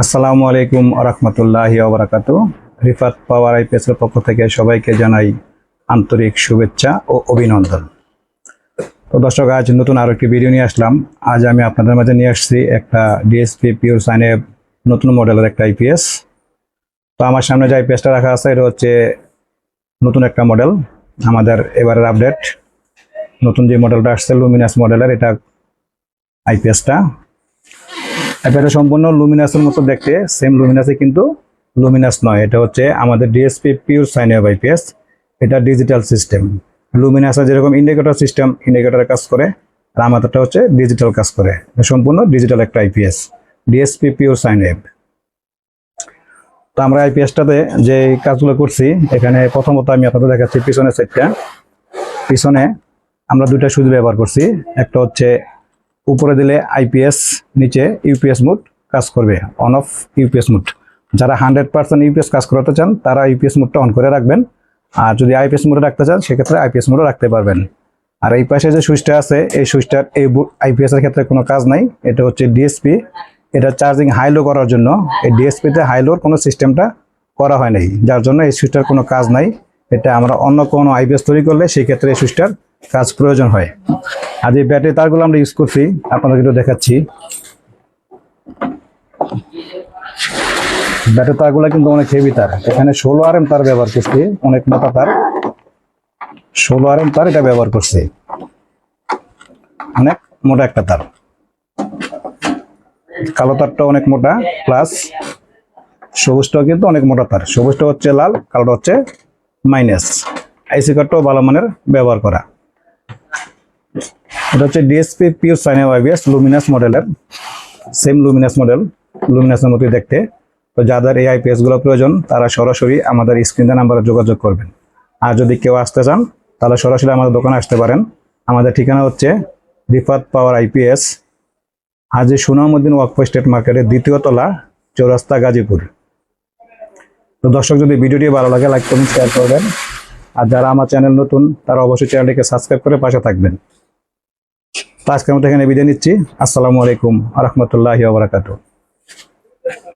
আসসালামু আলাইকুম রাহমাতুল্লাহি ওয়া বারাকাতুহু। রিফাত পাওয়ার আইপিএস এর পক্ষ থেকে সবাইকে জানাই আন্তরিক শুভেচ্ছা ও অভিনন্দন। তো দর্শক, আজ নতুন আরো একটি ভিডিও নিয়ে আসলাম। আজ আমি আপনাদের মাঝে নিয়ে আসছি একটা ডিএসপি পিওর সাইনে নতুন মডেলের একটা আইপিএস। তো আমার সামনে যে আইপিএসটা রাখা আছে এটা হচ্ছে নতুন একটা মডেল, আমাদের এবারের আপডেট। নতুন যে মডেলটা আসছে লুমিনাস মডেলের এটা আইপিএসটা। এটা সম্পূর্ণ লুমিনাসের মতো দেখতে, সেম লুমিনাসে কিন্তু লুমিনাস নয়। এটা হচ্ছে আমাদের DSP pure sine wave IPS. এটা ডিজিটাল সিস্টেম। লুমিনাসে যেরকম ইন্ডিকেটর সিস্টেম ইন্ডিকেটরের কাজ করে, আর আমাদেরটা হচ্ছে ডিজিটাল কাজ করে। সম্পূর্ণ ডিজিটাল একটা IPS, DSP pure sine wave. তো আমরা আইপিএসটাতে যে কাজগুলো করছি, এখানে প্রথমত আমি আপনাদের দেখাচ্ছি পিছনের সাইডটা। পিছনে আমরা দুইটা সুইচ ব্যবহার করছি। একটা হচ্ছে উপরে দিলে আইপিএস, নিচে ইউপিএস মোড কাজ করবে, অন অফ ইউপিএস মোড। যারা 100% ইউপিএস কাজ করাতে চান তারা ইউপিএস মোডটা অন করে রাখবেন, আর যদি আইপিএস মোডে রাখতে চান সেক্ষেত্রে আইপিএস মোডে রাখতে পারবেন। আর এই পাশে যে সুইচটা আছে, এই সুইচটার এই আইপিএস এর ক্ষেত্রে কোনো কাজ নাই। এটা হচ্ছে ডিএসপি, এটা চার্জিং হাই লো করার জন্য। এই ডিএসপিতে হাই লোর কোনো সিস্টেমটা করা হয় নাই, যার জন্য এই সুইচটার কোনো কাজ নাই। এটা আমরা অন্য কোনো আইপিএস তৈরি করলে সেই ক্ষেত্রে এই সুইচটার কাজ প্রয়োজন হয়। আর যে ব্যাটারি তারগুলো আমরা ইউজ করছি আপনাদের একটু দেখাচ্ছি। ব্যাটারি তারগুলো কিন্তু অনেক হেভি তার। এখানে 16 RM তার ব্যবহার করছি, অনেক মোটা তার। 16 RM তার এটা ব্যবহার করছি, অনেক মোটা একটা তার। কালো তারটা অনেক মোটা, প্লাস সবুজটাও কিন্তু অনেক মোটা তার। সবুজটা হচ্ছে লাল, কালোটা হচ্ছে মাইনাস। আইসি কার্ডটাও ভালো মানের ব্যবহার করা। এটা হচ্ছে DSP pure sine wave IPS Luminous মডেলের, সেম লুমিনাস মডেল, লুমিনাসের মতোই দেখতে। তো যাদের এই আইপিএস গুলো প্রয়োজন তারা সরাসরি আমাদের স্ক্রিনে নাম্বারে যোগাযোগ করবেন। আর যদি কেউ আসতে চান তাহলে সরাসরি আমাদের দোকানে আসতে পারেন। আমাদের ঠিকানা হচ্ছে রিফাত পাওয়ার আইপিএস, হাজী সুনামউদ্দিন ওয়াকফ স্টেট মার্কেটের 2য় তলা, চৌরাস্তা, গাজীপুর। তো দর্শক, যদি ভিডিওটি ভালো লাগে লাইক কমেন্ট শেয়ার করবেন। আর যারা আমার চ্যানেল নতুন তারা অবশ্যই চ্যানেলটিকে সাবস্ক্রাইব করে পাশে থাকবেন। তো আজকের মতো এখানে বিদায় নিচ্ছি। আসসালামু আলাইকুম ওয়া রাহমাতুল্লাহি ওয়া বারাকাতুহু।